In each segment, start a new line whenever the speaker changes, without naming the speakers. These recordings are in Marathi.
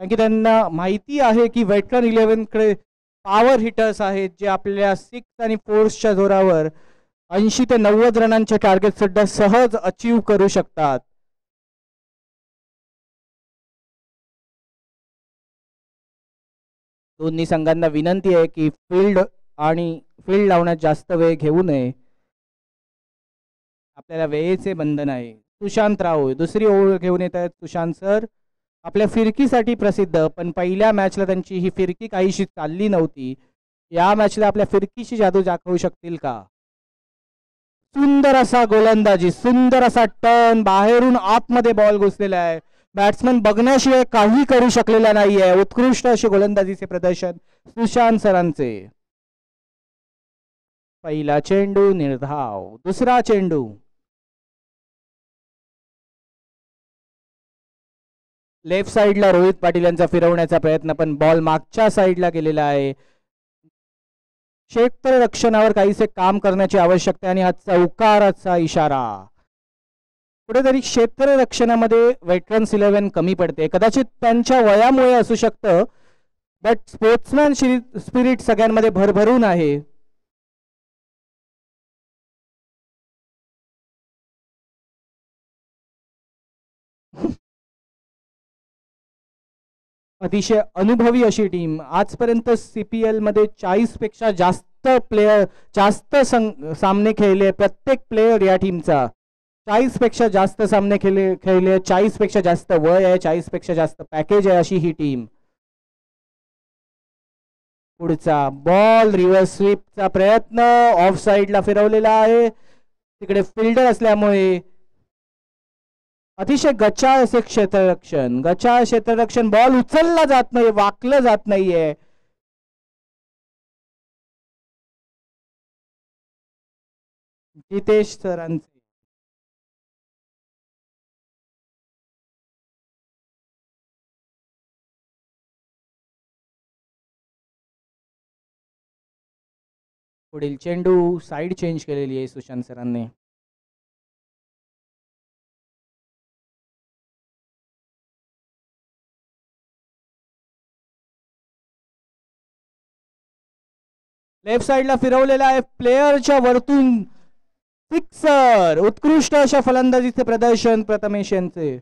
कारण की त्यांना माहिती आहे की वेटरन 11कडे पॉवर हिटर्स आहेत जे आपल्या 6 आणि 4च्या जोरावर 80 ते 90 रनांचे टार्गेट सुद्धा सहज अचीव करू शकतात. दोन्ही संघांना विनंती आहे की फील्ड लावण्यात जास्त वेळ घेऊ नये. आपल्याला वेळेचे बंधन आहे. सुशांत राव दुसरी ओव्हर घेऊन येत आहेत. सुशांत सर आपल्या फिरकीसाठी प्रसिद्ध, पण पहिल्या मॅचला त्यांची ही फिरकी काहीशी चालली नव्हती. या मॅचला आपल्या फिरकीची जादू दाखवू शकतील का? सुंदर असा गोलंदाजी, सुंदर असा टर्न, बाहेरून आतमध्ये बॉल घुसलेला आहे. बॅट्समन बघण्याशिवाय काही करू शकलेला नाहीये. उत्कृष्ट असे गोलंदाजीचे प्रदर्शन सुशांत सरांचे. पहिला चेंडू निर्धाव, दुसरा चेंडू. लेफ्ट साइडला रोहित पाटील यांचा फिरवण्याचा प्रयत्न, पण बॉल मागच्या साइडला गेलेला आहे. क्षेत्ररक्षणावर काहीसे काम करण्याची आवश्यकता आहे आणि हा चौकाराचा इशारा. कुठेतरी क्षेत्ररक्षणामध्ये वेटरन्स 11 कमी पडते. कदाचित त्यांच्या वयामुळे असू शकतं, बट स्पोर्ट्समॅन स्पिरिट सगळ्यांमध्ये भरभरून आहे. अतिशय अनुभवी अशी टीम. आजपर्यंत CPL मध्ये 40 पेक्षा जास्त प्लेयर, सामने खेळले. प्रत्येक प्लेयर या टीमचा 40 पेक्षा जास्त सामने खेळले. 40 पेक्षा जास्त वय आहे, 40 पेक्षा जास्त पॅकेज आहे अशी ही टीम. पुढचा बॉल, रिव्हर्स स्वीपचा प्रयत्न, ऑफ साइडला फिरवलेला आहे. तिकडे फिल्डर असल्यामुळे अतिशय गचाळ असे क्षेत्ररक्षण, बॉल उचलला जात नाही, वाकलं जात नाहीये. जितेश सरांचे. पुढील चेंडू, साइड चेंज केलेली आहे सुशांत सरांनी. लेफ्ट साइडला फिरवलेला आहे, प्लेयरच्या वरतून सिक्सर. उत्कृष्ट अशा फलंदाजीचे प्रदर्शन प्रथमेश यांचे.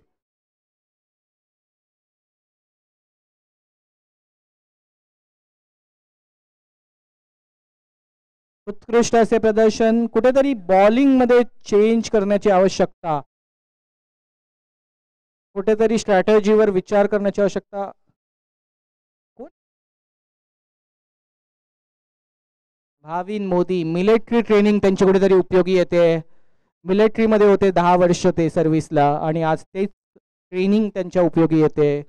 उत्कृष्ट असे प्रदर्शन. कुठेतरी बॉलिंग मध्ये चेंज करण्याची आवश्यकता, कुठेतरी स्ट्रॅटेजीवर विचार करण्याची आवश्यकता. भाविन मोदी, मिलिटरी ट्रेनिंग त्यांची कुठेतरी उपयोगी येते. मिलिटरीमध्ये होते 10 वर्ष ते सर्व्हिसला, आणि आज तेच ट्रेनिंग त्यांच्या उपयोगी येते.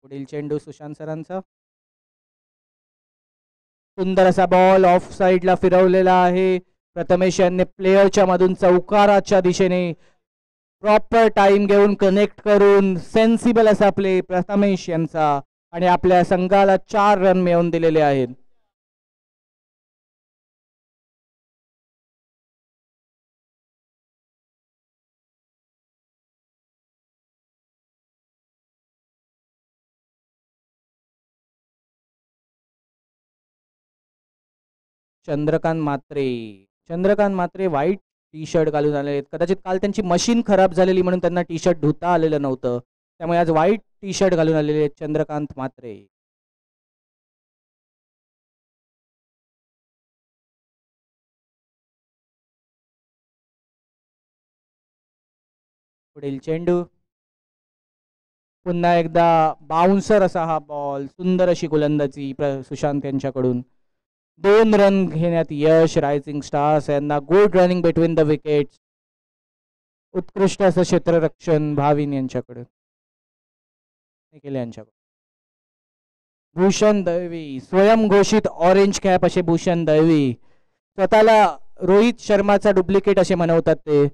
पुढील चेंडू सुशांत सरांचा. सुंदर असा बॉल ऑफ साइडला फिरवलेला आहे. प्रथमेश यांनी प्लेयरच्या मधून चौकाराच्या दिशेने प्रॉपर टाइम घेऊन कनेक्ट करून सेन्सिबल असा प्ले प्रथमेश यांचा, आणि आपल्या संघाला 4 रन मिळवून दिलेले आहेत. चंद्रकांत मात्रे व्हाईट टी शर्ट घालून आले आहेत. कदाचित काल त्यांची मशीन खराब झालेली म्हणून त्यांना टी शर्ट धुता आलेलं नव्हतं, त्यामुळे आज व्हाईट टी शर्ट घालून आलेले आहेत चंद्रकांत मात्रे. पुढील चेंडू, पुन्हा एकदा बाउन्सर असा हा बॉल. सुंदर अशी गोलंदाजी सुशांत यांच्याकडून. 2 रन घेण्यात यश रायझिंग स्टार्स यांना. Good running between the wickets. उत्कृष्ट असं क्षेत्ररक्षण भाविन यांच्याकडे केले. यांच्याकडे भूषण दळवी, स्वयंघोषित ऑरेंज कॅप असे भूषण दळवी, स्वतःला रोहित शर्माचा डुप्लिकेट असे म्हणवतात ते.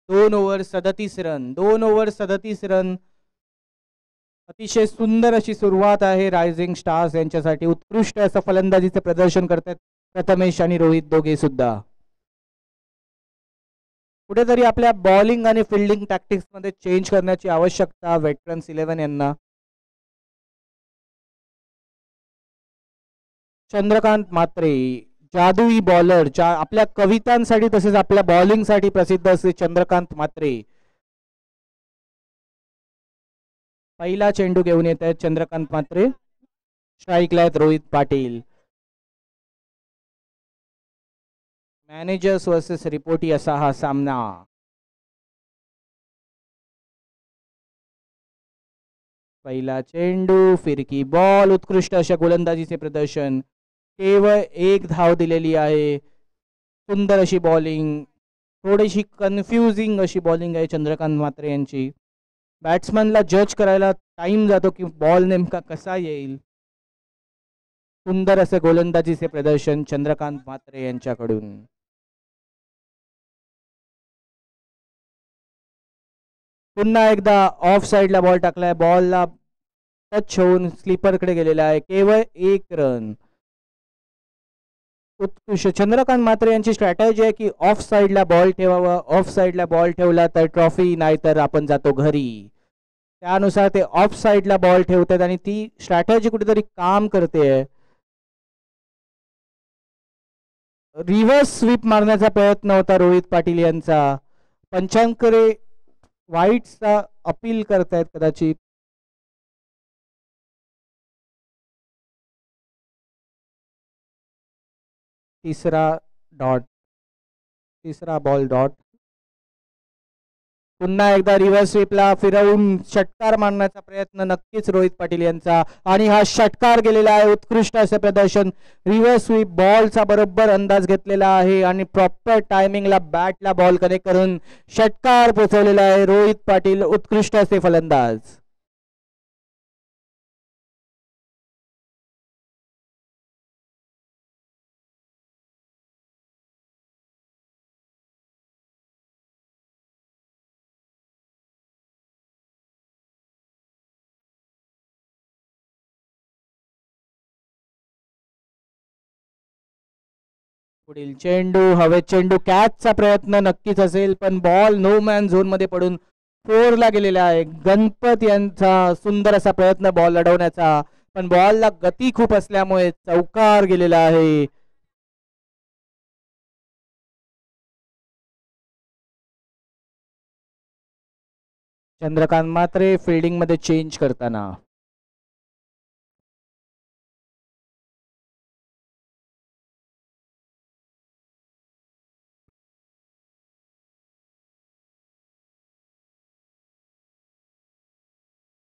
दोन ओव्हर 37 रन. अतिशय सुंदर अशी सुरुवात आहे रायझिंग स्टार्स यांच्यासाठी. उत्कृष्ट असं फलंदाजीचं प्रदर्शन करतात प्रथमेश आणि रोहित दोघे सुद्धा. कुठेतरी आपल्या बॉलिंग आणि फिल्डिंग टॅक्टिक्स मध्ये चेंज करण्याची आवश्यकता वेटरन्स 11 यांना. चंद्रकांत मात्रे जादुई बॉलर, आपल्या कवितांसाठी तसेच आपल्या बॉलिंगसाठी प्रसिद्ध असे चंद्रकांत मात्रे. पहिला चेंडू घेऊन येत आहेत चंद्रकांत मात्रे. स्ट्राईकला आहेत Rohit Patil. Managers versus reportee असा हा सामना. पहिला चेंडू, फिरकी बॉल, उत्कृष्ट अशा गोलंदाजीचे प्रदर्शन. केवळ एक धाव दिलेली आहे. सुंदर अशी बॉलिंग, थोडीशी कन्फ्युजिंग अशी बॉलिंग आहे चंद्रकांत मात्रे यांची. बॅट्समनला जज करायला टाइम जातो की बॉल नेमका कसा येईल. सुंदर असे गोलंदाजीचे प्रदर्शन चंद्रकांत मात्रे यांच्याकडून. पुन्हा एकदा ऑफ साइडला बॉल टाकलाय. बॉलला टच होऊन स्लीपरकडे गेलेला आहे. केवळ एक रन. उत्कृष्ट. चंद्रकांत मात्रे यांची स्ट्रॅटेजी आहे की ऑफ साइडला बॉल ठेवावा. ऑफ साइडला बॉल ठेवला तर ट्रॉफी, नाही तर आपण जातो घरी. त्यानुसार ते ऑफ साइडला बॉल ठेवतात आणि ती स्ट्रॅटेजी कुठेतरी काम करते. रिव्हर्स स्वीप मारण्याचा प्रयत्न होता रोहित पाटील यांचा. पंचांकरे वाईटचा अपील करतायत कदाचित. तिसरा बॉल डॉट. पुन्हा एकदा रिव्हर्स स्वीपला फिरवून षटकार मारण्याचा प्रयत्न नक्कीच रोहित पाटील यांचा, आणि हा षटकार गेलेला आहे. उत्कृष्ट असे प्रदर्शन. रिव्हर्स स्वीप बॉलचा बरोबर अंदाज घेतलेला आहे आणि प्रॉपर टायमिंगला बॅटला बॉल कनेक्ट करून षटकार पोचवलेला आहे रोहित पाटील. उत्कृष्ट असे फलंदाज. पुढील चेंडू, हवेत चेंडू, कॅचचा प्रयत्न नक्कीच असेल पण बॉल नो मॅन झोन मध्ये पडून फोरला गेलेला आहे. गणपत यांचा सुंदर असा प्रयत्न बॉल अडवण्याचा, पण बॉलला गती खूप असल्यामुळे चौकार गेलेला आहे. चंद्रकांत मात्रे फिल्डिंग मध्ये चेंज करताना.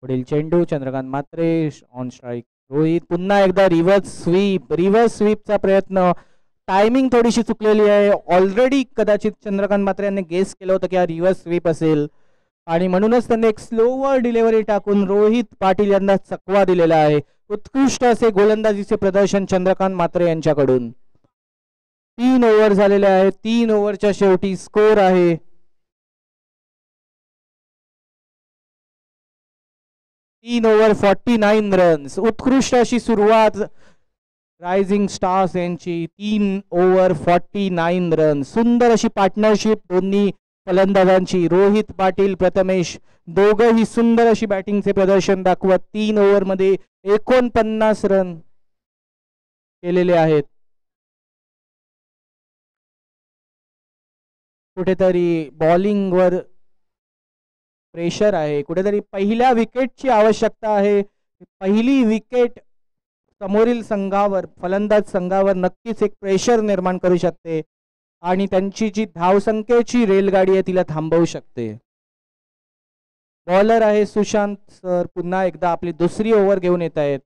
पुढील चेंडू, चंद्रकांत मात्रे ऑन स्ट्राइक. रोहित पुन्हा एकदा रिव्हर्स स्वीपचा प्रयत्न. टायमिंग थोडीशी चुकलेली आहे. ऑलरेडी कदाचित चंद्रकांत मात्रे यांनी गेस केलं होतं की हा रिव्हर्स स्वीप असेल आणि म्हणूनच त्यांनी एक स्लोवर डिलिव्हरी टाकून रोहित पाटील यांना चकवा दिलेला आहे. उत्कृष्ट असे गोलंदाजीचे प्रदर्शन चंद्रकांत मात्रे यांच्याकडून. 3 ओव्हर झालेले आहेत. 3 ओव्हरच्या शेवटी स्कोर आहे 3 ओव्हर 49 रन्स. उत्कृष्ट अशी सुरुवात रायझिंग स्टार्स यांची. 3 ओव्हर 49 रन्स. सुंदर अशी पार्टनरशिप दोन्ही फलंदाजांची. रोहित पाटील, प्रथमेश दोघंही सुंदर अशी बॅटिंगचे प्रदर्शन दाखवत 3 ओव्हर मध्ये 49 रन केलेले आहेत. कुठेतरी बॉलिंगवर प्रेशर आहे. कुठेतरी पहिल्या विकेटची आवश्यकता आहे. पहिली विकेट समोरील संघावर, फलंदाज संघावर नक्कीच एक प्रेशर निर्माण करू शकते आणि त्यांची जी धावसंख्येची रेलगाडी आहे तिला थांबवू शकते. बॉलर आहे सुशांत सर. पुन्हा एकदा आपली दुसरी ओव्हर घेऊन येत आहेत.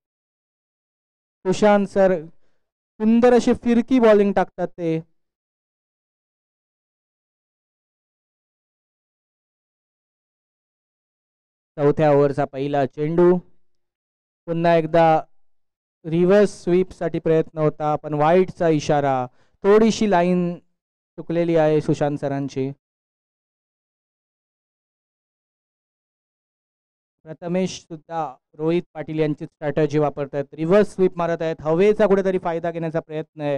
सुशांत सर सुंदर अशी फिरकी बॉलिंग टाकतात ते. चौथ्या ओव्हरचा पहिला चेंडू. पुन्हा एकदा रिव्हर्स स्वीप साठी प्रयत्न होता पण वाईटचा इशारा. थोडीशी लाईन चुकलेली आहे सुशांत सरांची. प्रथमेश सुद्धा रोहित पाटील यांची स्ट्रॅटजी वापरत आहेत, रिव्हर्स स्वीप मारत आहेत, हवेचा कुठेतरी फायदा घेण्याचा प्रयत्न आहे.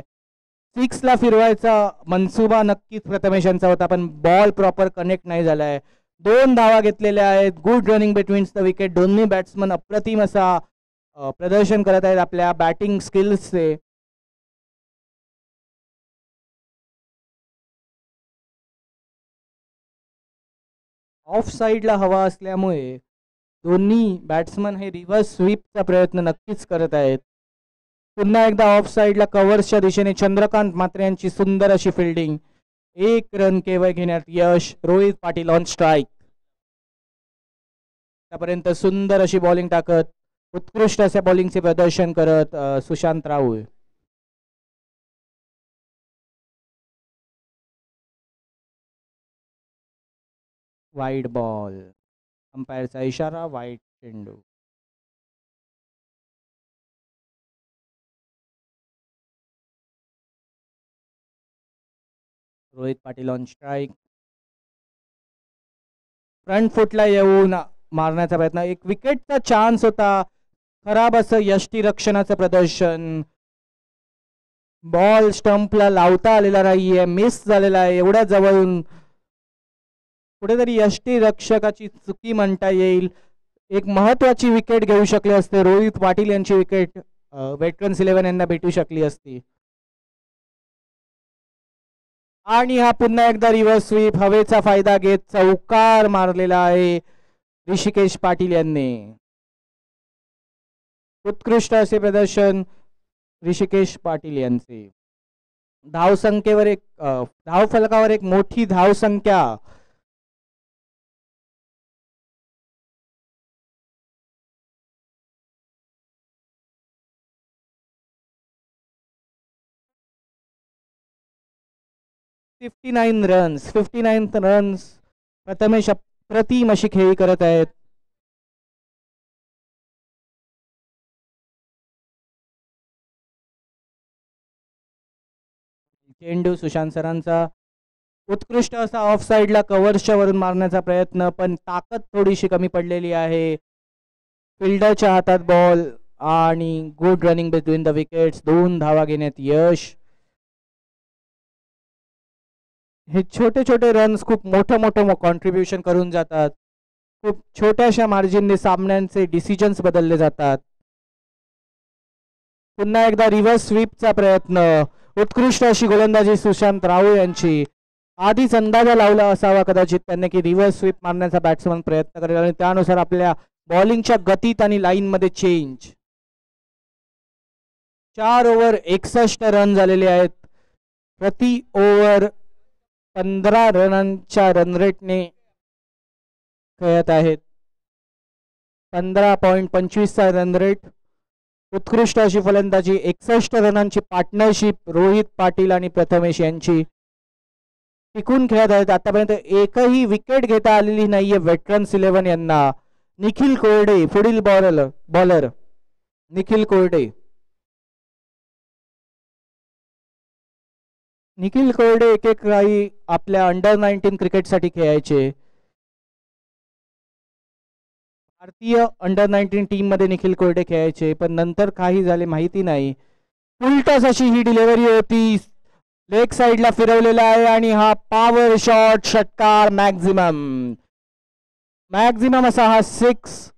6ला फिरवायचा मनसुबा नक्कीच प्रथमेश यांचा होता, पण बॉल प्रॉपर कनेक्ट नाही झालाय. 2 धावा घेतलेल्या आहेत. Good running between the wicket. दोन्ही बॅट्समन अप्रतिम असा प्रदर्शन करत आहेत आपल्या बॅटिंग स्किल्सचे. ऑफ साईडला हवा असल्यामुळे दोन्ही बॅट्समन हे रिव्हर्स स्वीपचा प्रयत्न नक्कीच करत आहेत. पुन्हा एकदा ऑफ साईडला कव्हर्सच्या दिशेने चंद्रकांत मात्रे यांची सुंदर अशी फिल्डिंग. 1 रन केवळ घेण्यात यश. Rohit Patil on strike. त्यापर्यंत सुंदर अशी बॉलिंग टाकत, उत्कृष्ट असे बॉलिंगचे प्रदर्शन करत सुशांत राहुल. Wide ball. अंपायरचा इशारा, वाईड चेंडू. Rohit Patil on strike. Front फुटला येऊन मारण्याचा प्रयत्न. एक विकेटचा चान्स होता. खराब असं यष्टीरक्षणाचं प्रदर्शन. बॉल स्टंपला लावता आलेला नाहीये, मिस झालेला आहे. एवढ्या जवळून कुठेतरी यष्टीरक्षकाची चुकी म्हणता येईल. एक महत्वाची विकेट घेऊ शकले असते. रोहित पाटील यांची विकेट वेटरन्स 11 यांना भेटू शकली असती. आणि हा पुन्हा एकदा रिव्हर्स स्वीप. हवेचा फायदा घेत चौकार मारलेला आहे ऋषिकेश पाटील यांनी. उत्कृष्ट असे प्रदर्शन ऋषिकेश पाटील यांचे. धावसंख्येवर एक धावफलकावर एक मोठी धावसंख्या. Fifty nine runs. प्रथमेश अप्रतिम अशी खेळी करत आहेत. चेंडू सुशांत सरांचा. उत्कृष्ट असा ऑफ साईडला कव्हर्सच्या वरून मारण्याचा प्रयत्न, पण ताकद थोडीशी कमी पडलेली आहे. फिल्डरच्या हातात बॉल आणि good running between the wickets. 2 धावा घेण्यात यश. हे छोटे छोटे रन्स खूप मोठं कॉन्ट्रीब्युशन करून जातात. खूप छोट्याशा मार्जिनने सामन्यांचे डिसिजन्स बदलले जातात. पुन्हा एकदा रिव्हर्स स्वीपचा प्रयत्न. उत्कृष्ट अशी गोलंदाजी सुशांत राहुल यांची. आधीच अंदाजा लावला असावा कदाचित त्यांनी की रिव्हर्स स्वीप मारण्याचा बॅट्समन प्रयत्न करेल आणि त्यानुसार आपल्या बॉलिंगच्या गतीत आणि लाईनमध्ये चेंज. 4 ओव्हर 61 रन झालेले आहेत. प्रति ओव्हर 15 रनांच्या रनरेटने खेळत आहेत. 15.25चा रनरेट. उत्कृष्ट अशी फलंदाजी. 61 रनांची पार्टनरशिप रोहित पाटील आणि प्रथमेश यांची टिकून खेळत आहेत. आतापर्यंत एकही विकेट घेता आलेली नाहीये वेटरन्स 11 यांना. निखिल कोरडे पुढील बॉलर. निखिल कोरडे. निखिल कोरडे एक काही आपल्या अंडर 19 क्रिकेटसाठी खेळायचे. भारतीय अंडर 19 टीम मध्ये निखिल कोरडे खेळायचे, पण नंतर काही झाले माहिती नाही. उलटच अशी ही डिलिव्हरी होती. लेग साइडला फिरवलेला आहे आणि हा पॉवर शॉट षटकार. मॅक्झिमम असा हा 6.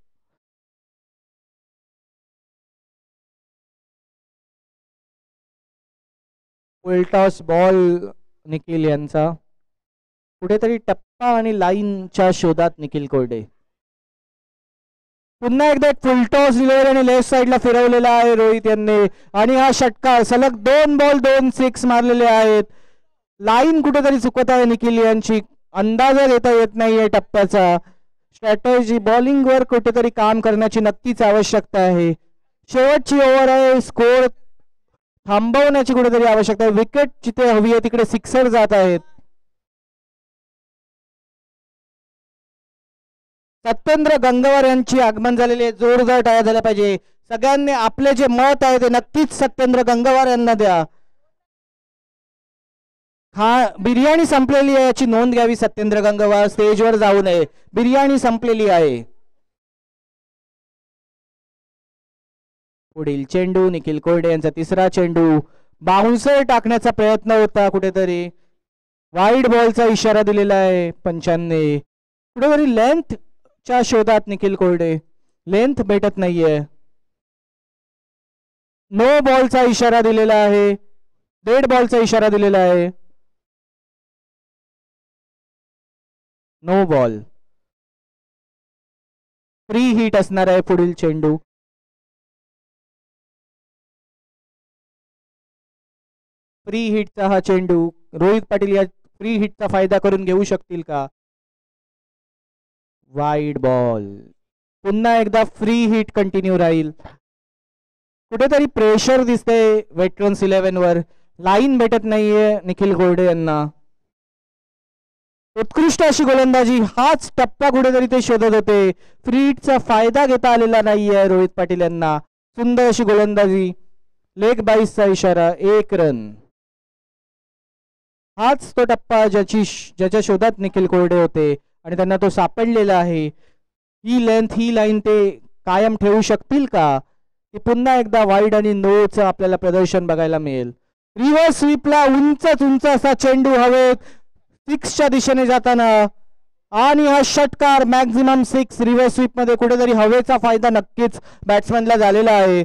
उलटॉस बॉल निखिल यांचा. कुठेतरी टप्पा आणि लाईनच्या शोधात निखिल कोरडे. पुन्हा एकदा फुलटॉस डिलिव्हरी आणि लेफ्ट साइडला फिरवलेला आहे रोहित यांनी आणि हा षटकार. सलग 2 बॉल 2 6 मारलेले आहेत. लाईन कुठेतरी चुकत आहे निखिल यांची. अंदाजा देता येत नाहीये टप्प्याचा. स्ट्रॅटेजी बॉलिंगवर कुठेतरी काम करण्याची नक्कीच आवश्यकता आहे. शेवटची ओव्हर आहे. स्कोर थांबवण्याची कुठेतरी आवश्यकता आहे. विकेट जिथे हवी आहे तिकडे सिक्सर जात आहेत. सत्येंद्र गंगवार यांची आगमन झालेले. जोरदार टाळ्या झाल्या पाहिजे. सगळ्यांनी आपले जे मत आहे ते नक्कीच सत्येंद्र गंगवार यांना द्या. बिर्याणी संपलेली आहे याची नोंद घ्यावी. सत्येंद्र गंगवार स्टेजवर जाऊ नये. बिर्याणी संपलेली आहे. पुढील चेंडू निखिल कोरडे यांचा तिसरा चेंडू, बाउन्सर टाकण्याचा प्रयत्न होता कुठेतरी, वाईड बॉलचा इशारा दिलेला आहे पंचांनी. कुठेतरी लेंथच्या शोधात निखिल कोरडे, लेंथ भेटत नाहीये. नो बॉलचा इशारा दिलेला आहे, डेड बॉलचा इशारा दिलेला आहे. नो बॉल, फ्री हिट असणार आहे पुढील चेंडू. फ्री हिटचा हा चेंडू, रोहित पाटील या फ्री हिटचा फायदा करून घेऊ शकतील का? वाईड बॉल, पुन्हा एकदा फ्री हिट कंटिन्यू राहील. कुठेतरी प्रेशर दिसतंय वेटरन्स 11 वर, लाईन भेटत नाहीये निखिल कोरडे यांना. उत्कृष्ट अशी गोलंदाजी, हाच टप्पा कुठेतरी ते शोधत होते. फ्री हिटचा फायदा घेता आलेला नाहीये रोहित पाटील यांना. सुंदर अशी गोलंदाजी, लेग बाईसचा इशारा, 1 रन. हाच तो टप्पा ज्याच्या शोधात निखिल कोरडे होते आणि त्यांना तो सापडलेला आहे. ही लेंथ, ही लाईन ते कायम ठेवू शकतील का? की पुन्हा एकदा वाईड आणि नोचं आपल्याला प्रदर्शन बघायला मिळेल. रिव्हर्स स्वीपला उंच असा चेंडू हवेत, 6च्या दिशेने जाताना, आणि हा षटकार मॅक्झिमम 6 रिव्हर्स स्वीप मध्ये. कुठेतरी हवेचा फायदा नक्कीच बॅट्समॅनला झालेला आहे.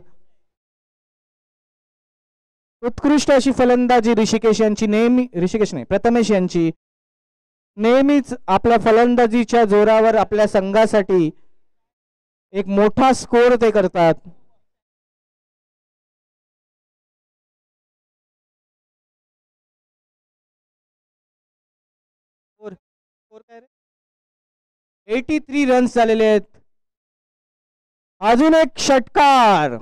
उत्कृष्ट अशी फलंदाजी ऋषिकेश नाही, प्रथमेश यांची. नेहमीच आपल्या फलंदाजीच्या जोरावर आपल्या संघासाठी एक मोठा स्कोर ते करतात. स्कोर काय रे? 83 रन्स झालेले आहेत. अजून एक षटकार,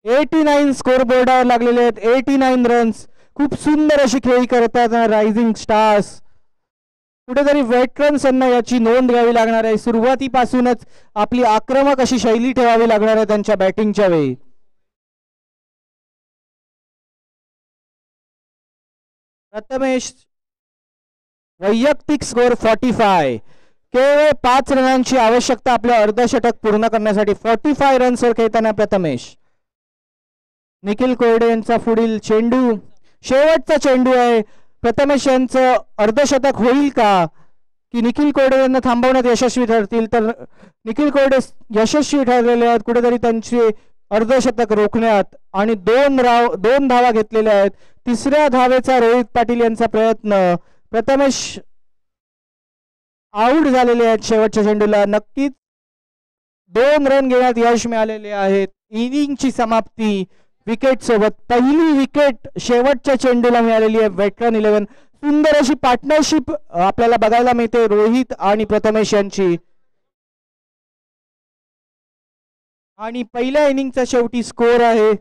89 स्कोर बोर्डावर लागलेले आहेत, 89 रन्स. खूप सुंदर अशी खेळी करतात रायझिंग स्टार्स. कुठेतरी वेटरन्स यांना याची नोंद घ्यावी लागणार आहे. सुरुवातीपासूनच आपली आक्रमक अशी शैली ठेवावी लागणार आहे त्यांच्या बॅटिंगच्या वेळी. प्रथमेश वैयक्तिक स्कोर 45, केवळ 5 रनांची आवश्यकता आपल्या अर्धशतक पूर्ण करण्यासाठी. 45 रन्सवर खेळताना प्रथमेश. निखिल कोरडे यांचा पुढील चेंडू, शेवटचा चेंडू आहे. प्रथमेश यांचं अर्धशतक होईल का, की निखिल कोरडे यांना थांबवण्यात यशस्वी ठरतील? तर निखिल कोरडे यशस्वी ठरलेले आहेत कुठेतरी त्यांचे अर्धशतक रोखण्यात, आणि 2 धावा घेतलेल्या आहेत. 3ऱ्या धावेचा रोहित पाटील यांचा प्रयत्न. प्रथमेश आऊट झालेले आहेत शेवटच्या चेंडूला. नक्कीच 2 रन घेण्यात यश मिळालेले आहेत. इनिंगची समाप्ती विकेट सोबत, पहिली विकेट शेवटच्या चेंडूला मिळालेली आहे वेटरन 11. सुंदर अशी पार्टनरशिप आपल्याला बघायला मिळते रोहित आणि प्रथमेश यांची. आणि पहिल्या इनिंगचा शेवटी स्कोर आहे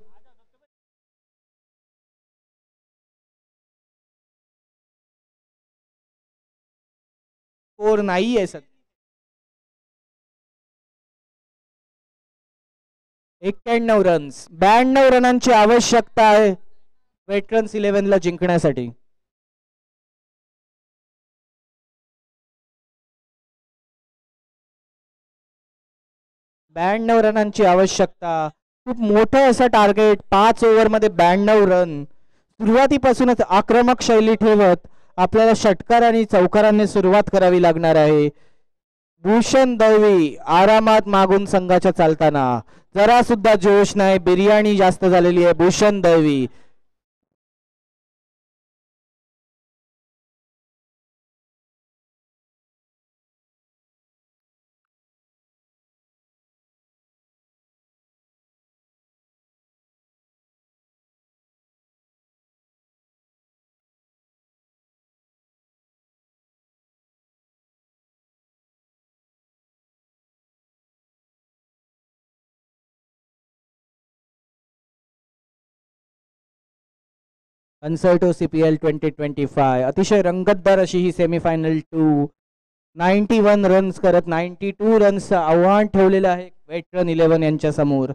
स्कोर नाही आहे सर, 91 रन्स. 92 रनांची आवश्यकता आहे वेटरन्स 11 ला जिंकण्यासाठी. ब्याण्णव रनांची आवश्यकता, खूप मोठं असं टार्गेट. 5 ओव्हरमध्ये 92 रन. सुरुवातीपासूनच आक्रमक शैली ठेवत आपल्याला षटकार आणि चौकारांनी सुरुवात करावी लागणार आहे. भूषण दळवी आरामात मागून संघाच्या चालताना, जरा सुद्धा जोश नाही, बिर्याणी जास्त झालेली आहे. भूषण दळवी कन्सर्टो CPL 2025 अतिशय रंगतदार अशी ही सेमीफायनल 2. 91 रन्स करत 92 रन्सचं आव्हान ठेवलेलं आहे वेटरन 11 यांच्या समोर.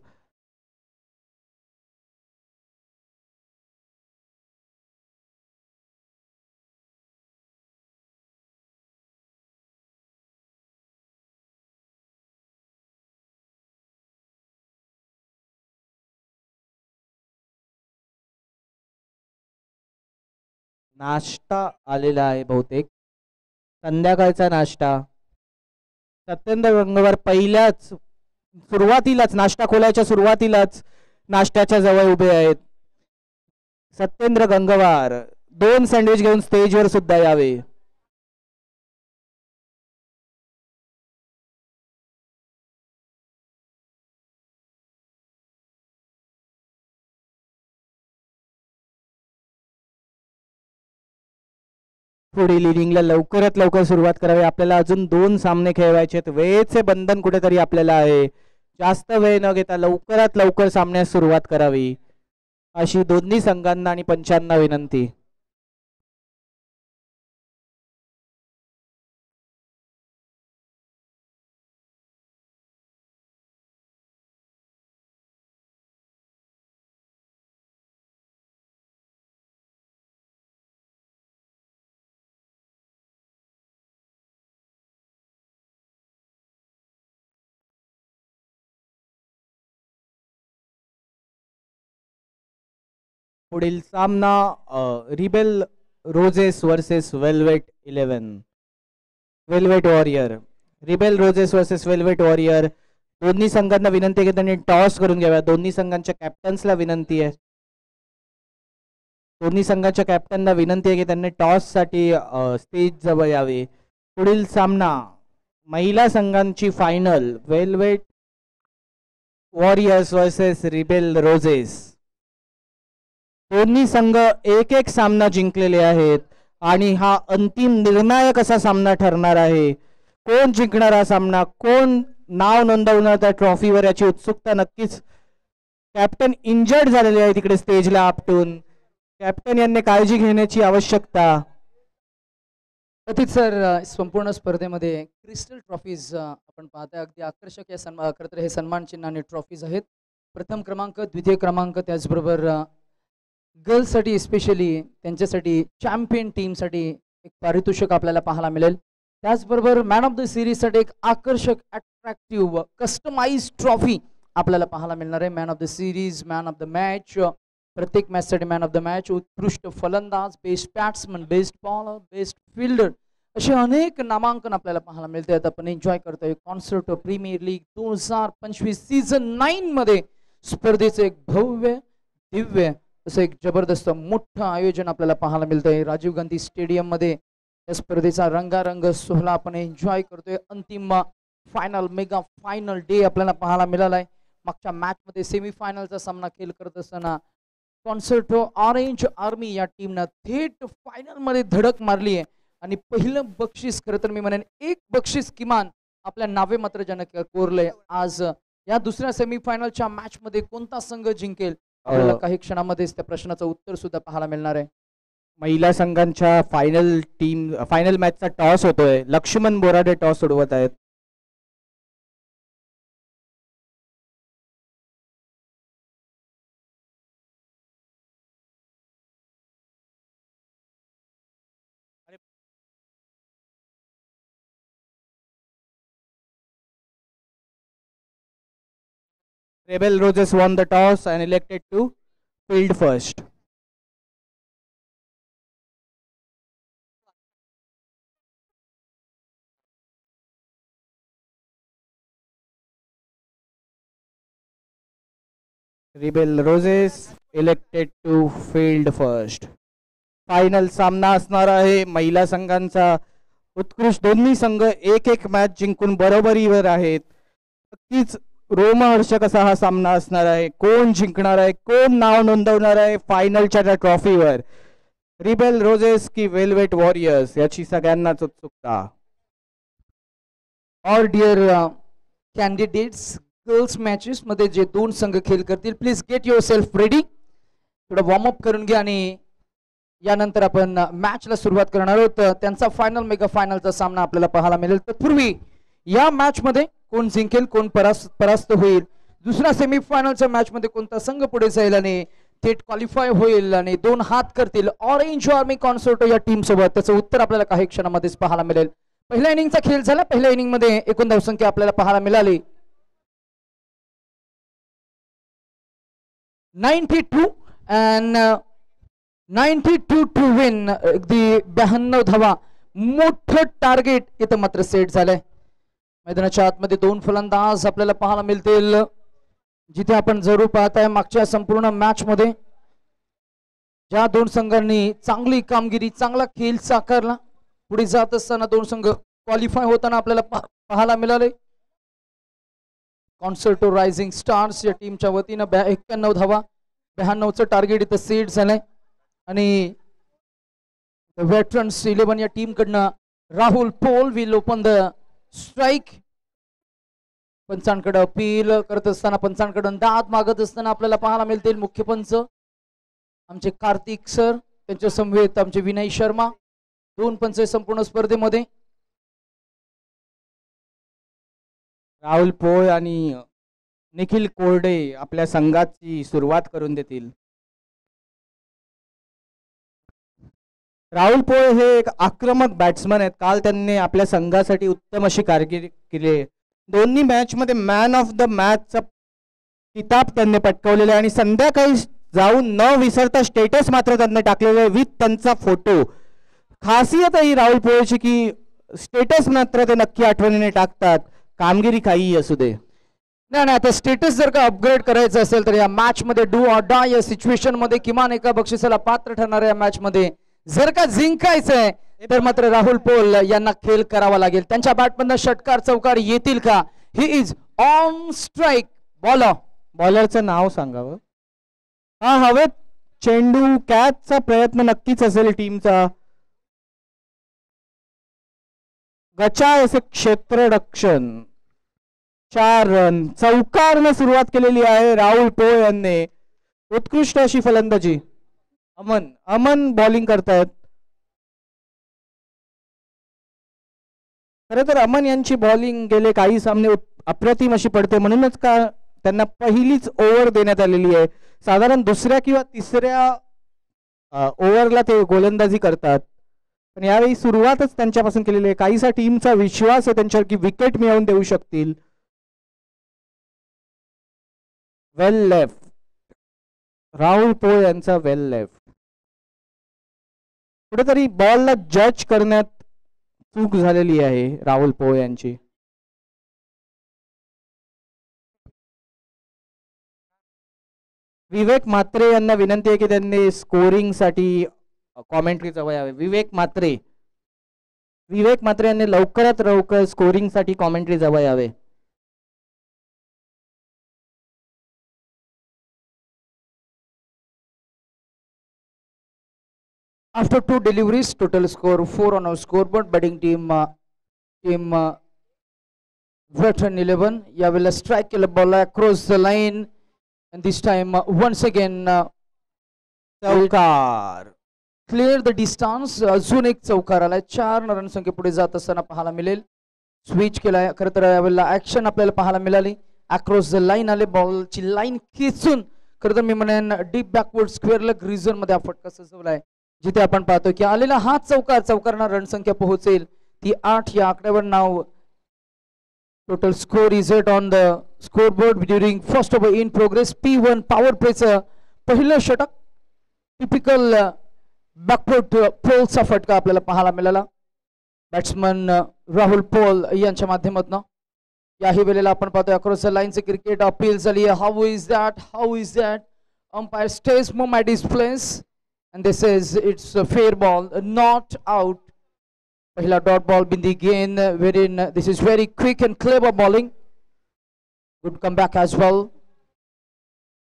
नाश्ता आलेला आहे बहुतेक, संध्याकाळचा नाश्ता. सत्येंद्र गंगवार पहिल्याच सुरुवातीलाच, नाश्ता खोलायच्या सुरुवातीलाच नाश्त्याच्या जवळ उभे आहेत. सत्येंद्र गंगवार 2 सँडविच घेऊन स्टेजवर सुद्धा यावे. पुढील इनिंगला लवकरात लवकर सुरुवात करावी. आपल्याला अजून 2 सामने खेळवायचे आहेत. वेळेचे बंधन कुठेतरी आपल्याला आहे. जास्त वेळ न घेता लवकरात लवकर सामन्यास सुरुवात करावी अशी दोन्ही संघांना आणि पंचांना विनंती. पुढील सामना rebel roses versus velvet 11, velvet warrior. Rebel roses versus velvet warrior. दोन्ही संघांना विनंती आहे की त्यांनी टॉस करून घ्याव्या. दोन्ही संघांच्या कॅप्टन्सला विनंती आहे. दोन्ही संघाच्या कॅप्टनला विनंती आहे की त्यांनी टॉस साठी स्टेज जवळ यावे. पुढील सामना महिला संघांची final, velvet warriors versus rebel roses. दोन्ही संघ एक एक सामना जिंकलेले आहेत आणि हा अंतिम निर्णायक असा सामना ठरणार आहे. कोण जिंकणार हा सामना, कोण नाव नोंदवणार त्या ट्रॉफीवर, याची उत्सुकता नक्कीच. कॅप्टन इंजर्ड झालेले आहे तिकडे स्टेजला आपटून. कॅप्टन यांनी काळजी घेण्याची आवश्यकता.
कथित सर, संपूर्ण स्पर्धेमध्ये क्रिस्टल ट्रॉफीज आपण पाहताय, अगदी आकर्षक या सन्मान, खरं तर हे सन्मान चिन्ह आणि ट्रॉफीज आहेत. प्रथम क्रमांक, द्वितीय क्रमांक, त्याचबरोबर गर्ल्ससाठी स्पेशली त्यांच्यासाठी चॅम्पियन टीमसाठी एक पारितोषिक आपल्याला पाहायला मिळेल. त्याचबरोबर मॅन ऑफ द सिरीजसाठी एक आकर्षक अट्रॅक्टिव्ह कस्टमाइज ट्रॉफी आपल्याला पाहायला मिळणार आहे. Man of the series, man of the match, प्रत्येक मॅचसाठी मॅन ऑफ द मॅच, उत्कृष्ट फलंदाज, best batsman, best bowler, best fielder, असे अनेक नामांकन आपल्याला पाहायला मिळते. आता आपण एन्जॉय करतोय कॉन्सर्ट प्रीमियर लीग 2025 सीझन 9 मध्ये स्पर्धेचे एक भव्य दिव्य असं एक जबरदस्त मोठं आयोजन आपल्याला पाहायला मिळतंय राजीव गांधी स्टेडियम मध्ये. या स्पर्धेचा रंगारंग सोहळा आपण एन्जॉय करतोय. अंतिम फायनल, मेगा फायनल डे आपल्याला पाहायला मिळालाय. मागच्या मॅच मध्ये सेमीफायनलचा सामना खेळ करत असताना कॉन्सर्टो ऑरेंज आर्मी या टीमनं थेट फायनल मध्ये धडक मारली आहे आणि पहिलं बक्षीस, खरं तर मी म्हणेन एक बक्षीस किमान आपल्या नावे मात्र ज्यानं कोरलंय. आज या दुसऱ्या सेमीफायनलच्या मॅच मध्ये कोणता संघ जिंकेल, आपल्याला काही क्षणामध्येच त्या प्रश्नाचं उत्तर सुद्धा पाहायला मिळणार आहे.
महिला संघांच्या फायनल मॅचचा टॉस होतोय. लक्ष्मण बोराडे टॉस सोडवत आहेत. Rebel Roses won the toss and elected to field first. Rebel Roses elected to field first. Final सामना असणार आहे महिला संघांचा. उत्कृष्ट दोन्ही संघ एक एक मॅच जिंकून बरोबरीवर आहेत. नक्कीच रोमहर्षक असा हा सामना असणार आहे. कोण जिंकणार आहे, कोण नाव नोंदवणार आहे फायनलच्या त्या ट्रॉफीवर, रिबेल रोजेस की वेल्वेट वॉरियर्स, याची सगळ्यांनाच उत्सुकता.
All dear candidates, girls matches मध्ये जे 2 संघ खेळ करतील, please get yourself ready. थोडं वॉर्मअप करून घ्या आणि यानंतर आपण मॅचला सुरुवात करणार आहोत. त्यांचा फायनल, मेगा फायनलचा सामना आपल्याला पाहायला मिळेल. तत्पूर्वी या मॅच मध्ये कोण जिंकेल, कोण परास्त होईल, दुसऱ्या सेमीफायनलच्या मॅच मध्ये कोणता संघ पुढे जाईल आणि थेट क्वालिफाय होईल आणि 2 हात करतील ऑरेंज आर्मी कॉन्सर्टो या टीम सोबत, त्याचं उत्तर आपल्याला काही क्षणामध्येच पाहायला मिळेल. पहिल्या इनिंगचा खेळ झाला. पहिल्या इनिंग मध्ये एकूण धावसंख्या आपल्याला पाहायला मिळाली 92 and 92 टू विन, अगदी 92 धावा, मोठं टार्गेट इथं मात्र सेट झालंय. मैदानाच्या आतमध्ये दोन फलंदाज आपल्याला पाहायला मिळतील, जिथे आपण जरूर पाहताय मागच्या संपूर्ण मॅच मध्ये ज्या दोन संघांनी चांगली कामगिरी, चांगला खेळ साकारला, पुढे जात असताना दोन संघ क्वालिफाय होताना आपल्याला पाहायला मिळाले. कॉन्सर्टो रायझिंग स्टार्स या टीमच्या वतीनं 91 धावा, 92चं टार्गेट इथं सेट झालंय. आणि वेटरन्स 11 या टीम कडनं Rahul Pol will open the strike. पंचांकडे अपील करत असताना, पंचांकडून दाद मागत असताना आपल्याला पाहायला मिळतील मुख्य पंच आमचे कार्तिक सर, त्यांच्या समवेत आमचे विनय शर्मा. दोन पंच संपूर्ण स्पर्धेमध्ये.
राहुल पोळ आणि निखिल कोरडे आपल्या संघाची सुरुवात करून देतील. राहुल पोळ हे एक आक्रमक बॅट्समन आहेत. काल त्यांनी आपल्या संघासाठी उत्तम अशी कामगिरी केली. दोन्ही मॅच मध्ये मॅन ऑफ द मॅचचा किताब त्यांनी पटकावलेला आहे आणि संध्याकाळी जाऊन न विसरता स्टेटस मात्र त्यांनी टाकलेले विथ त्यांचा फोटो. खासियत आहे ही राहुल पोळची की स्टेटस मात्र ते नक्की आठवणीने टाकतात, कामगिरी काहीही असू दे.
नाही, आता स्टेटस जर का अपग्रेड करायचं असेल तर या मॅच मध्ये डू ऑर डाय या सिच्युएशन मध्ये किमान एका बक्षिसाला पात्र ठरणाऱ्या मॅच मध्ये जर का जिंकायचंय तर मात्र राहुल पोल यांना खेळ करावा लागेल. त्यांच्या बॅटमधनं षटकार चौकार येतील का? He is on strike.
बॉलरचं नाव सांगावं. हा, हवेत चेंडू कॅचचा प्रयत्न नक्कीच असेल टीमचा. गचा असे क्षेत्ररक्षण, 4 रन, चौकारने सुरुवात केलेली आहे राहुल पोळ यांनी. उत्कृष्ट अशी फलंदाजी. अमन बॉलिंग करतायत. खरं तर अमन यांची बॉलिंग गेले काही सामने अप्रतिम अशी पडते, म्हणूनच का त्यांना पहिलीच ओव्हर देण्यात आलेली आहे. साधारण दुसऱ्या किंवा तिसऱ्या ओव्हरला ते गोलंदाजी करतात, पण यावेळी सुरुवातच त्यांच्यापासून केलेली आहे. काहीसा टीमचा विश्वास आहे त्यांच्यावर की विकेट मिळवून देऊ शकतील. वेल लेफ्ट, राहुल पोळ यांचा वेल लेफ्ट. कुठेतरी बॉलला जज करण्यात चूक झालेली आहे राहुल पोळ यांची. विवेक म्हात्रे यांना विनंती आहे की त्यांनी स्कोरिंग साठी कॉमेंट्री जवळ यावे. विवेक म्हात्रे यांनी लवकरात लवकर स्कोरिंग साठी कॉमेंट्री जवळ यावे.
After 2 deliveries, total score 4 on our scoreboard. Batting team veteran 11. यावेळेला strike केला ball across the line, and this time once again
चौकार.
clear the distance. अजून एक चौकार आलाय. 4 रन संख्या पुढे जात असताना पाहायला मिळेल. स्विच केलाय. खरं तर यावेळेला ऍक्शन आपल्याला पाहायला मिळाली. अक्रॉस द लाईन आले, बॉलची लाईन खेचून खरं तर मी म्हणेन deep backward square leg reason मध्ये हा फटका सजवलाय, जिथे आपण पाहतो की आलेला हा चौकारना रन संख्या पोहोचेल ती 8 या आकड्यावर नाव. Total score is eight on the scoreboard during first over in progress. P1 power प्लेचं पहिलं षटक. टिपिकल बॅकवर्ड पोलचा फटका आपल्याला पाहायला मिळाला बॅट्समन राहुल पोल यांच्या माध्यमातून. याही वेळेला आपण पाहतोय अक्रॉस द लाईनचे क्रिकेट अपील झाली. How is that umpire stays mum at his place and this is it's a fair ball, not out. Pahila dot ball been the gain, wherein this is very quick and clever bowling. Good comeback as well.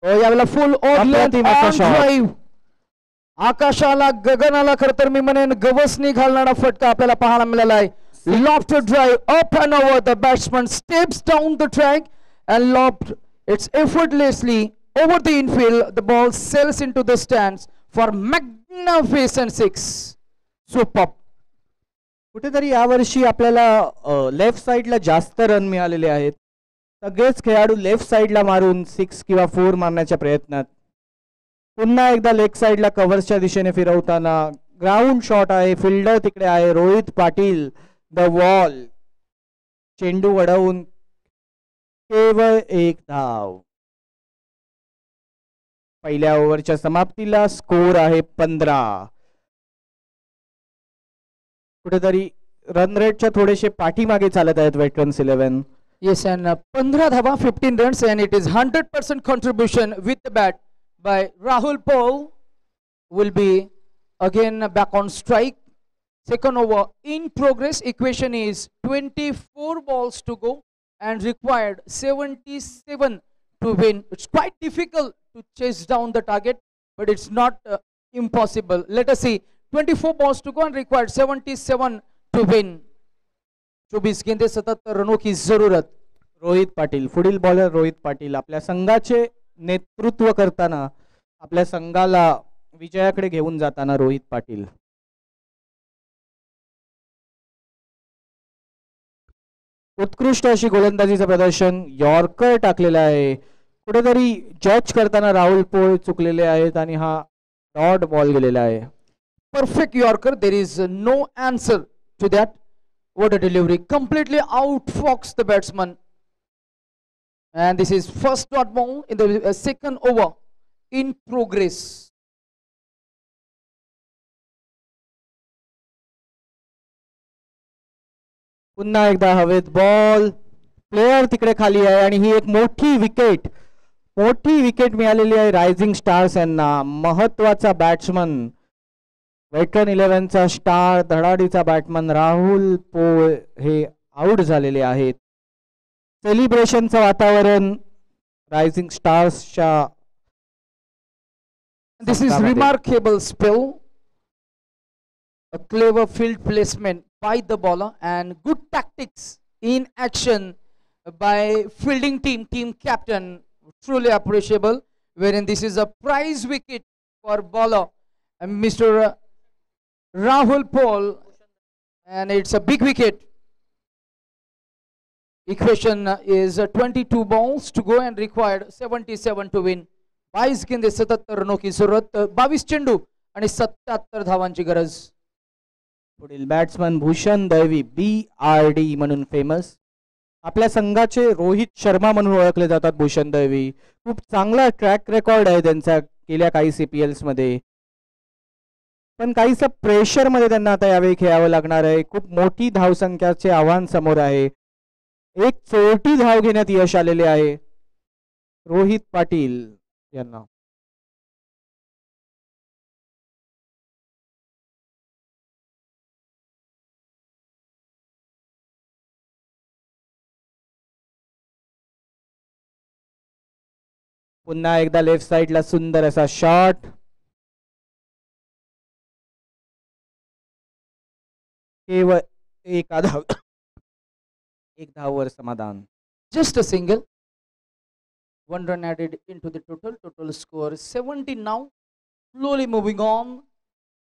Oh yeah, full on length on drive. आकाशाला गगनाला खरं तर मी म्हणेन गवसनी घालणारा फटका आपल्याला पाहायला मिळाला आहे. Lofted drive up and over, the batsman steps down the track and lobbed it's effortlessly over the infield. The ball sails into the stands for magnificent 6. Superb.
कुठेतरी यावर्षी आपल्याला लेफ्ट साइडला जास्त रन मिळालेले आहेत. सगळेच खेळाडू लेफ्ट साइडला मारून 6 किंवा 4 मारण्याच्या प्रयत्नात. पुन्हा एकदा लेग साइडला कव्हर्सच्या दिशेने फिरवताना ग्राउंड शॉट आहे, फिल्डर तिकडे आहे, रोहित पाटील द वॉल. चेंडू वडवून केवळ 1 धाव. पहिल्या ओव्हरच्या समाप्तीला स्कोर आहे 15. कुठेतरी रन रेटच्या थोडेसे पाठीमागे चालत आहेत veterans 11.
Yes, and 15 dhaba, 15 runs, and it is 100% contribution with the bat by Rahul Paul. Will be again back on strike. Second over in progress. Equation is 24 balls to go and required 77 to win. It's quite difficult to chase down the target, but it's not impossible. Let us see. 24 balls to go and required 77 to win. 24 गेंदे 77 रनों की जरूरत.
रोहित पाटील, पुढील बॉलर रोहित पाटील आपल्या संघाचे नेतृत्व करताना, आपल्या संघाला विजयाकडे घेऊन जाताना रोहित पाटील. उत्कृष्ट अशी गोलंदाजीचं प्रदर्शन, यॉर्कर टाकलेला आहे. कुठेतरी जज करताना राहुल पोळ चुकलेले आहेत आणि हा डॉट बॉल गेलेला आहे.
Perfect Yorker. There is no answer to that. What a delivery. Completely outfoxed the batsman. And this is first dot ball in the second over in progress.
पुन्हा एकदा हवेत बॉल, प्लेयर तिकडे खाली आहे आणि ही एक मोठी विकेट मिळालेली आहे रायझिंग स्टार्स यांना. महत्वाचा बॅट्समन, वेटरन 11चा स्टार, धडाडीचा बॅट्समन राहुल पोळ हे आउट झालेले आहेत. सेलिब्रेशनचं वातावरण रायझिंग स्टार्सच्या.
This is remarkable spill. A clever field placement by the bowler and good tactics in action by fielding team captain. Truly appreciable. Wherein this is a prize wicket for bowler Mr. Rahul Paul, and it's a big wicket. Equation is 22 balls to go and required 77 to win. 22 गेंदे 77 रनों की जरूरत, 22 चेंडू आणि 77 धावांची गरज.
पुढील बॅट्समन भूषण दैवी, BRD म्हणून फेमस. आपल्या संघाचे रोहित शर्मा म्हणून ओळखले जातात भूषण दैवी. खूप चांगला ट्रॅक रेकॉर्ड आहे त्यांचा गेल्या काही CPLs मध्ये, पण काहीसं प्रेशर मध्ये त्यांना आता यावेळी खेळावं लागणार आहे. खूप मोठी धावसंख्याचे आव्हान समोर आहे. एक चोरटी धाव घेण्यात यश आलेले आहे रोहित पाटील यांना. पुन्हा एकदा लेफ्ट साइडला सुंदर असा शॉट. केवळ एक धाववर समाधान.
Just a single. 1 run added into the total. Total score 70 now. Slowly moving on.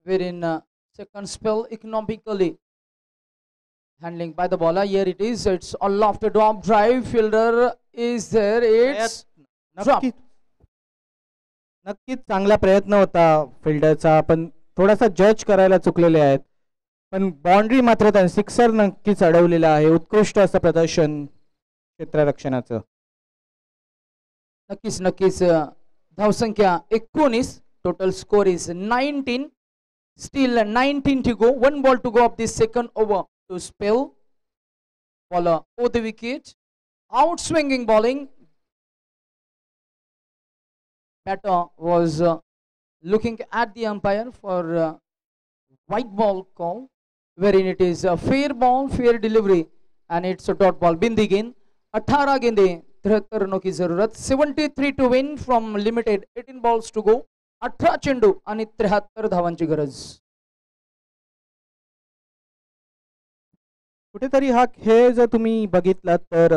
We're in second spell economically. Handling by the bowler. Here it is. It's a lofted drop drive. Fielder is there. It's dropped.
नक्कीच चांगला प्रयत्न होता फिल्डरचा, पण थोडासा जज करायला चुकलेले आहेत. पण बाउंड्री मात्र त्यांनी सिक्सर नक्कीच अडवलेला आहे. उत्कृष्ट असं प्रदर्शन क्षेत्ररक्षणाचं.
नक्कीच धावसंख्या 19. Total score is 19. Still 19 to go. 1 ball to go of the second over to spell. Bowler over the wicket. Out swinging bowling. Batter was looking at the umpire for white ball call, wherein it is a fair ball, fair delivery, and it's a dot ball. Bindi gain. 18 गेंदे 73 रनों की जरूरत. 73 to win from limited. 18 balls to go. 18 चेंडू आणि 73 धावांची गरज.
कुठेतरी हा खेळ जर तुम्ही बघितलात तर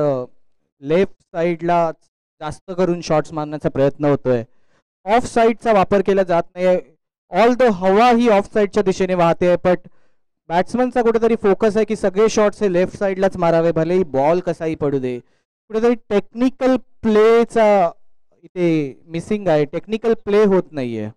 लेफ्ट साइडला जास्त करून शॉट्स मारण्याचा प्रयत्न होतोय. ऑफ साइडचा वापर केला जात नाही. ऑल द हवा ही ऑफ साइडच्या दिशेने वाहते, बट बॅट्समनचा कुठेतरी फोकस आहे की सगळे शॉट्स हे लेफ्ट साइडलाच मारावे, भलेही बॉल कसाही पडू दे. कुठेतरी टेक्निकल प्लेचा इथे मिसिंग आहे. टेक्निकल प्ले होत नाहीये.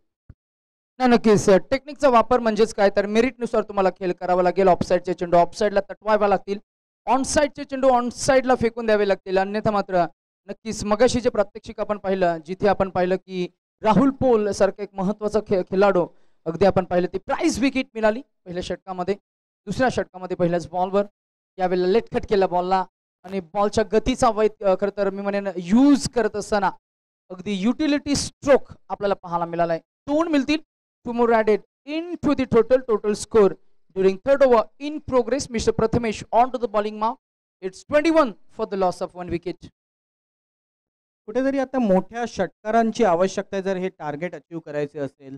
नक्कीच टेक्निकचा वापर म्हणजेच काय तर मेरिटनुसार तुम्हाला खेळ करावा लागेल. ऑफ साइडचे चेंडू ऑफ साइडला तटवावे लागतील. ऑन साइडचे चेंडू ऑन साइडला फेकून द्यावे लागतील. अन्यथा मात्र नक्कीच मगाशी जे प्रात्यक्षिक आपण पाहिलं, जिथे आपण पाहिलं की राहुल पोल सारखा एक महत्वाचा खेळाडू अगदी आपण पाहिलं ती प्राइज विकेट मिळाली पहिल्या षटकामध्ये. दुसऱ्या षटकामध्ये पहिल्याच बॉलवर यावेळेला लेटखट केला बॉलला आणि बॉलच्या गतीचा खरं तर मी म्हणेन यूज करत असताना अगदी युटिलिटी स्ट्रोक आपल्याला पाहायला मिळालाय. 2 मिळतील. 2 more added into the total score during third over in progress. Mr. Prathamesh on to the bowling mark. It's 21 for the loss of 1 wicket.
कुठेतरी आता मोठ्या षटकारांची आवश्यकता जर हे टार्गेट अचीव करायचे असेल,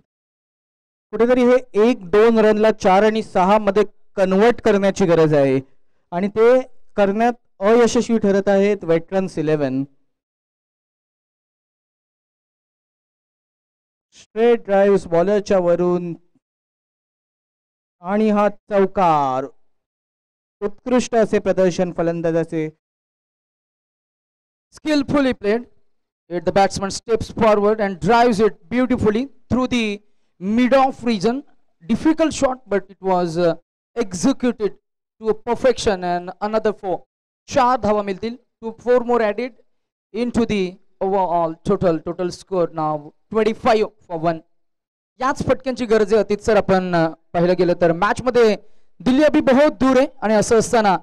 कुठेतरी हे 1-2 रनला 4 आणि 6 मध्ये कन्वर्ट करण्याची गरज आहे आणि ते करण्यात अयशस्वी ठरत आहेत वेटरन्स 11. स्ट्रेट ड्राईव्ह बॉलरच्या वरून आणि हा चौकार. उत्कृष्ट असे प्रदर्शन फलंदाजाचे.
Skillfully played. The batsman steps forward and drives it beautifully through the mid-off region. Difficult shot, but it was executed to a perfection. And another 4. 4 धावा मिळतील. 4 more added into the overall total score now 25 for 1. याच फटक्यांची गरज आहे अतीत सर. आपण पाहिलं गेलं तर मॅच मध्ये दिल्ली अभी बहुत दूर आहे आणि असं असताना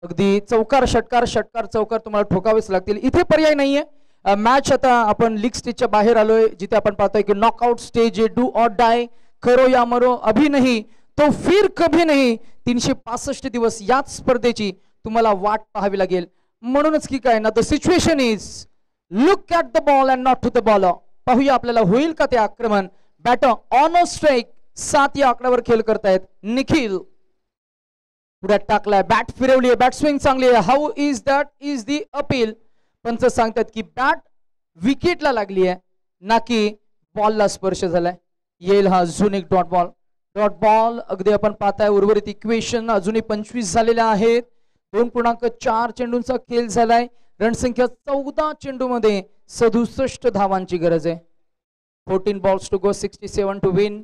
अगदी चौकार षटकार तुम्हाला ठोकावेच लागतील. इथे पर्याय नाहीये. मॅच आता आपण लीग स्टेजच्या बाहेर आलोय जिथे आपण पाहतोय की नॉकआउट स्टेज आहे. डू ऑर डाय, करो या मरो, अभी नहीं तो फिर कभी नहीं. 365 दिवस याच स्पर्धेची तुम्हाला वाट पाहावी लागेल. म्हणूनच की काय ना, the situation is look at the ball and not to the bowler. पाहूया आपल्याला होईल का ते आक्रमण. बॅटर ऑन अ स्ट्राईक 7 या आकड्यावर खेळ करतायत. निखिल पुढ्यात टाकलाय, बॅट फिरवली आहे, बॅट स्विंग चांगली आहे. How is that is the appeal. पंच सांगतात की बॅट विकेटला लागली आहे ना की बॉलला स्पर्श झालाय. येईल हा अजून एक डॉट बॉल. अगदी आपण पाहताय उर्वरित इक्वेशन अजूनही 25 झालेल्या आहेत. 2.4 चेंडूंचा खेळ झालाय. रणसंख्या 14 चेंडूमध्ये 67 धावांची गरज आहे. 14 balls to go, 67 to win.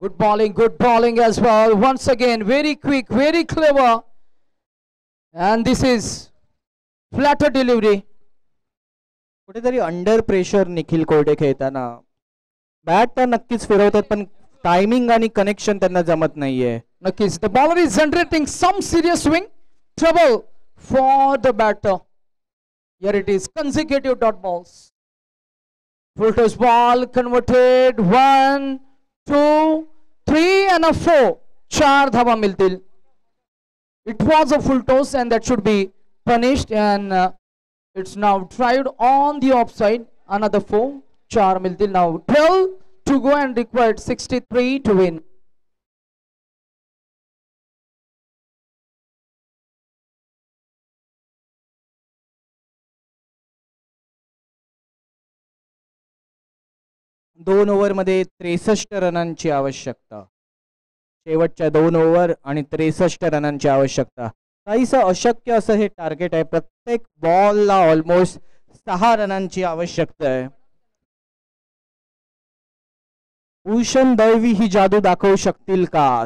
Good bowling as well. Once again, very quick, very clever. And this is flatter delivery.
कुठेतरी अंडर प्रेशर निखिल कोरडे खेळताना बॅट तर नक्कीच फिरवतात पण टायमिंग आणि कनेक्शन त्यांना जमत नाहीये.
नक्कीच the bowler is generating some serious swing. Trouble for the batter. Here it is, consecutive dot balls. Full toss ball converted. 1, 2, 3 and a 4. 4 धावा मिळतील. It was a full toss and that should be punished and it's now tried on the offside. Another 4. 4 मिळतील. Now 12 to go and required 63 to win.
दोन ओव्हरमध्ये 63 रनांची आवश्यकता. शेवटच्या 2 ओव्हर आणि 63 रनांची आवश्यकता. काहीसं अशक्य असं हे टार्गेट आहे. प्रत्येक बॉलला ऑलमोस्ट 6 रनांची आवश्यकता आहे. भूषण दैवी ही जादू दाखवू शकतील का?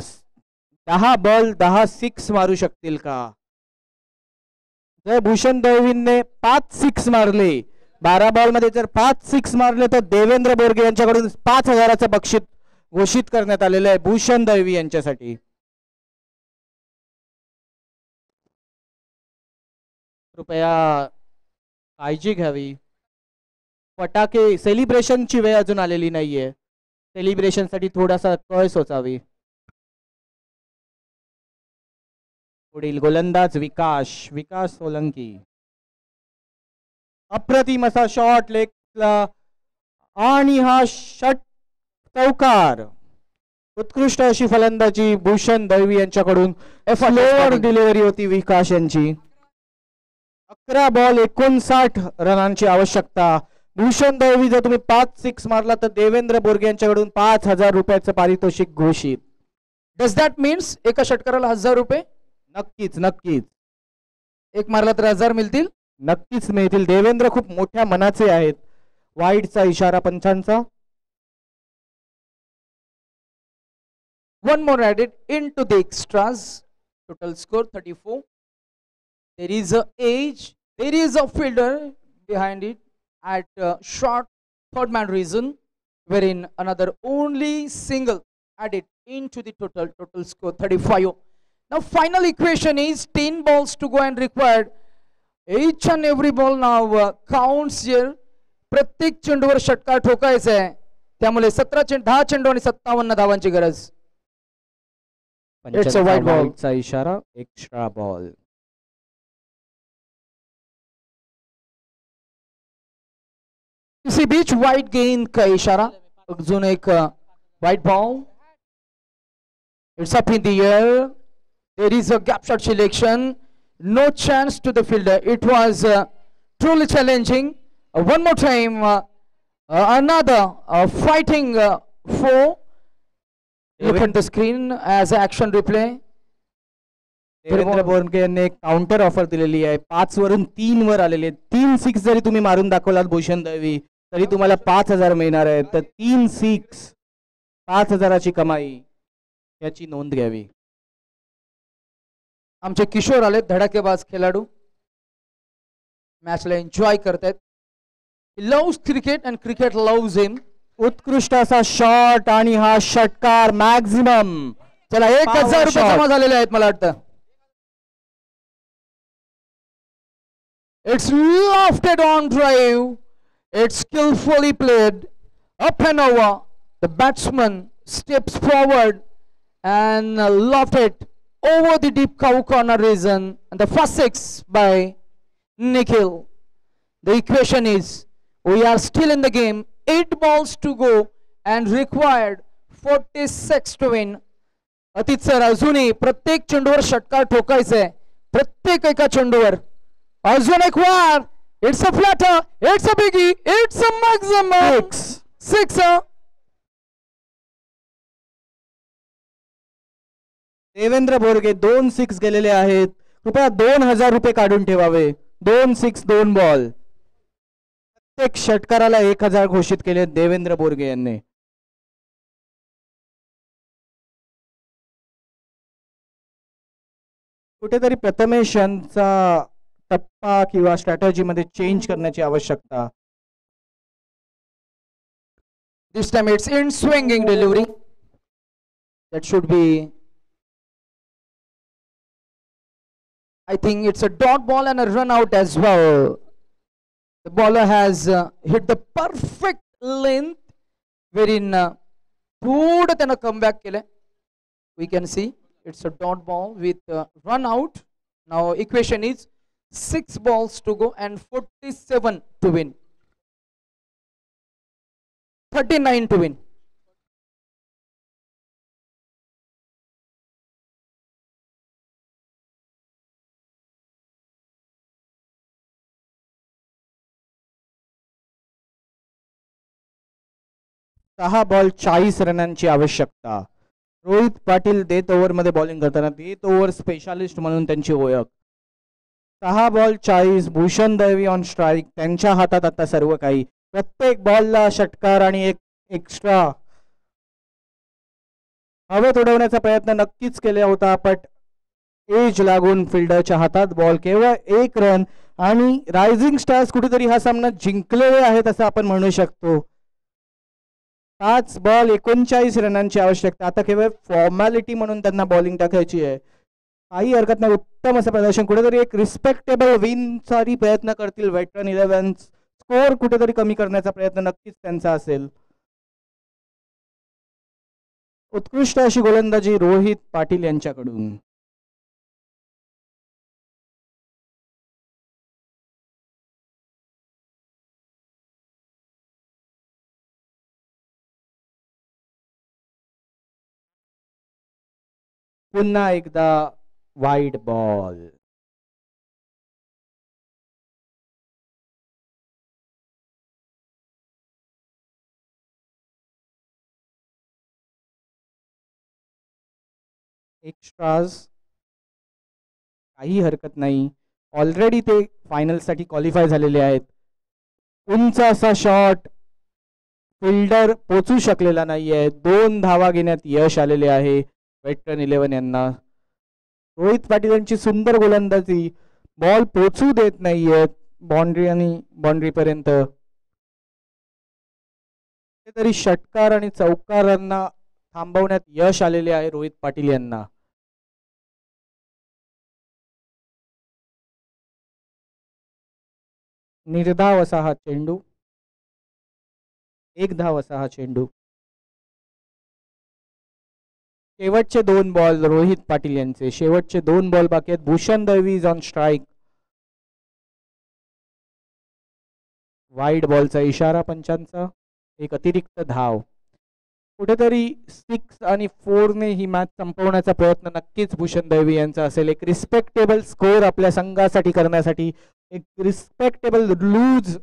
10 बॉल 10 सिक्स मारू शकतील का? जर भूषण दैवीने 5 सिक्स मारले, 12 बॉल मध्ये जर 5 सिक्स मारले तर देवेंद्र बोरगे यांच्याकडून 5,000चं बक्षीस घोषित करण्यात आलेलं आहे भूषण दैवी यांच्यासाठी. कृपया काळजी घ्यावी. फटाके सेलिब्रेशनची वेळ अजून आलेली नाहीये. सेलिब्रेशनसाठी थोडासा कळ सोचावी. पुढील गोलंदाज विकास सोलंकी. अप्रतिम असा शॉट लेगला आणि हा षट चौकार. उत्कृष्ट अशी फलंदाजी भूषण दैवी यांच्याकडून. स्लोअर डिलिव्हरी होती विकास यांची. 11 बॉल 59 रनांची आवश्यकता. भूषण दैवी जर तुम्ही 5 सिक्स मारला तर देवेंद्र बोरगे यांच्याकडून 5,000 रुपयाचं पारितोषिक घोषित.
डज दॅट मीन्स एका षटकाराला 1,000 रुपये?
नक्कीच नक्कीच.
एक मारला तर 1,000 मिळतील.
नक्कीच मिळतील. देवेंद्र खूप मोठ्या मनाचे आहेत. वाईडचा इशारा पंचांचा.
1 more added into the extras. Total score 34. There is a edge. There is a fielder behind it at short third man region. wherein another only single added into the total score 35. Now final equation is 10 balls to go and required. Each and every ball now counts here. प्रत्येक चेंडूवर षटकार ठोकायचा आहे, त्यामुळे 10 चेंडू आणि 57 धावांची गरज. It's a white ball.
चा इशारा, एक्स्ट्रा बॉल.
इसी बीच वाइट गेंद का इशारा, अजून एक white ball. It's up in the air. There is a gap shot selection. No chance to the fielder. It was truly challenging. One more time, another fighting foe. Look at the screen as action replay.
Devendra Borge यांनी एक काउंटर ऑफर दिलेली आहे. 5 वरून 3 वर आलेले. 3 6 जरी तुम्ही मारून दाखवलात भूषण दळवी तरी तुम्हाला 5,000 मिळणार आहे. तर 3 6 5,000ची कमाई, याची नोंद घ्यावी.
आमचे किशोर आले, धडाकेबाज खेळाडू, मॅचला एन्जॉय करतायत. Loves cricket and cricket loves him.
उत्कृष्ट असा शॉट आणि हा षटकार मॅक्झिमम.
चला 1,000 रुपये जमा झालेले आहेत मला वाटतं. It's lofted on drive. It's skillfully played. Up and over. The batsman steps forward and lofted over the deep cow corner region. And the first 6 by Nikhil. The equation is we are still in the game. 8 balls to go and required 46 to win. Atit sir, अजूनही प्रत्येक चेंडूवर षटकार ठोकायचंय. प्रत्येक एका चेंडूवर अजून एक वार. It's a flatter, it's a biggie, it's a maximum 6.
Devendra Borge 2 6 गेलेले आहेत. कृपया 2,000 रुपये काढून ठेवावे. 2 6 2 बॉल. प्रत्येक षटकाराला 1,000 घोषित केले देवेंद्र बोरगे यांनी. कुठेतरी प्रथमेश यांचा टप्पा किंवा स्ट्रॅटेजी मध्ये चेंज करण्याची आवश्यकता.
This time it's in swinging delivery. That should be, I think it's a dot ball and a run out as well. The bowler has hit the perfect length wherein थोडं त्यानं comeback केलं. We can see it's a dot ball with run out. Now equation is 6 balls to go and 47 to win. 39 to win.
सहा बॉल 40 रनांची आवश्यकता. रोहित पाटील डेथ ओव्हर मध्ये बॉलिंग करताना डेथ ओव्हर स्पेशालिस्ट म्हणून त्यांची ओळख. 6 ball 40. Bhushan Dalvi on strike. त्यांच्या हातात आता सर्व काही. प्रत्येक बॉलला षटकार आणि एक एक्स्ट्रा. हवेत उडवण्याचा प्रयत्न नक्कीच केला होता, बट एज लागून फिल्डरच्या हातात बॉल. केवळ 1 रन आणि रायझिंग स्टार्स कुठेतरी हा सामना जिंकलेले आहेत असं आपण म्हणू शकतो. 5 बॉल 39 रनांची आवश्यकता. आता केवळ फॉर्मॅलिटी म्हणून त्यांना बॉलिंग टाकायची आहे. काही हरकत नाही. उत्तम असं प्रदर्शन. कुठेतरी एक रिस्पेक्टेबल विन साठी प्रयत्न करतील वेटरन 11. स्कोर कुठेतरी कमी करण्याचा प्रयत्न नक्कीच त्यांचा असेल. उत्कृष्ट अशी गोलंदाजी रोहित पाटील यांच्याकडून. पुन्हा एकदा वाईड बॉल. एक्स्ट्राज काही हरकत नाही. ऑलरेडी ते फायनल साठी क्वालिफाय झालेले आहेत. उंच असा शॉट फिल्डर पोचू शकलेला नाहीये. 2 धावा घेण्यात यश आलेले आहे वेटरन 11 यांना. रोहित पाटील यांची सुंदर गोलंदाजी. बॉल पोचू देत नाहीयेत बाउंड्री आणि बाउंड्री पर्यंत. तरी षटकार आणि चौकारांना थांबवण्यात यश आलेले आहे रोहित पाटील यांना. निर्धाव असा हा चेंडू, एक धाव असा हा चेंडू. शेवटचे 2 बॉल रोहित पाटील यांचे, शेवटचे 2 बॉल बाकी आहेत. Bhushan Dalvi is on strike. Wide बॉलचा इशारा पंचांचा, एक अतिरिक्त धाव. कुठेतरी 6 आणि 4 ने ही मॅच संपवण्याचा प्रयत्न नक्कीच भूषण दळवी यांचा असेल. एक रिस्पेक्टेबल स्कोर आपल्या संघासाठी करण्यासाठी, एक रिस्पेक्टेबल लूज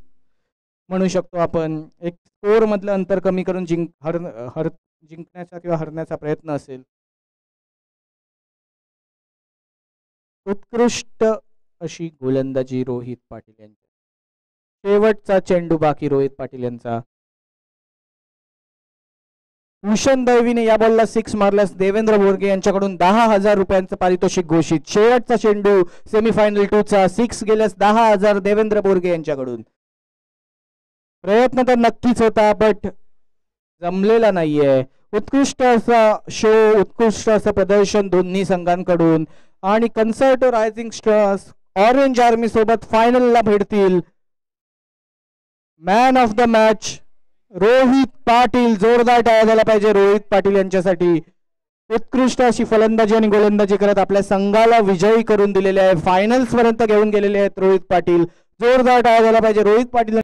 म्हणू शकतो आपण, एक स्कोर मधलं अंतर कमी करून जिंकण्याचा किंवा हरण्याचा प्रयत्न असेल. उत्कृष्ट अशी गोलंदाजी रोहित पाटील यांची. शेवटचा चेंडू बाकी रोहित पाटील यांचा. भूषण दळवीने या बॉलला 6 मारल्यास देवेंद्र बोरगे यांच्याकडून 10,000 रुपयांचं पारितोषिक घोषित. शेवटचा चेंडू सेमीफायनल 2 चा 6 गेल्यास 10,000 देवेंद्र बोरगे यांच्याकडून. प्रयत्न तर नक्कीच होता बट जमलेला नाहीये. उत्कृष्ट असा शो, उत्कृष्ट असं प्रदर्शन दोन्ही संघांकडून. आणि कन्सर्टो रायझिंग स्टार्स ऑरेंज आर्मी सोबत फायनलला भेटतील. Man of the match Rohit Patil. जोरदार टाळ्या झाला पाहिजे रोहित पाटील यांच्यासाठी. उत्कृष्ट अशी फलंदाजी आणि गोलंदाजी करत आपल्या संघाला विजयी करून दिलेले आहे. फायनल्स पर्यंत घेऊन गेलेले आहेत रोहित पाटील. जोरदार टाळ्या झाला पाहिजे रोहित पाटील.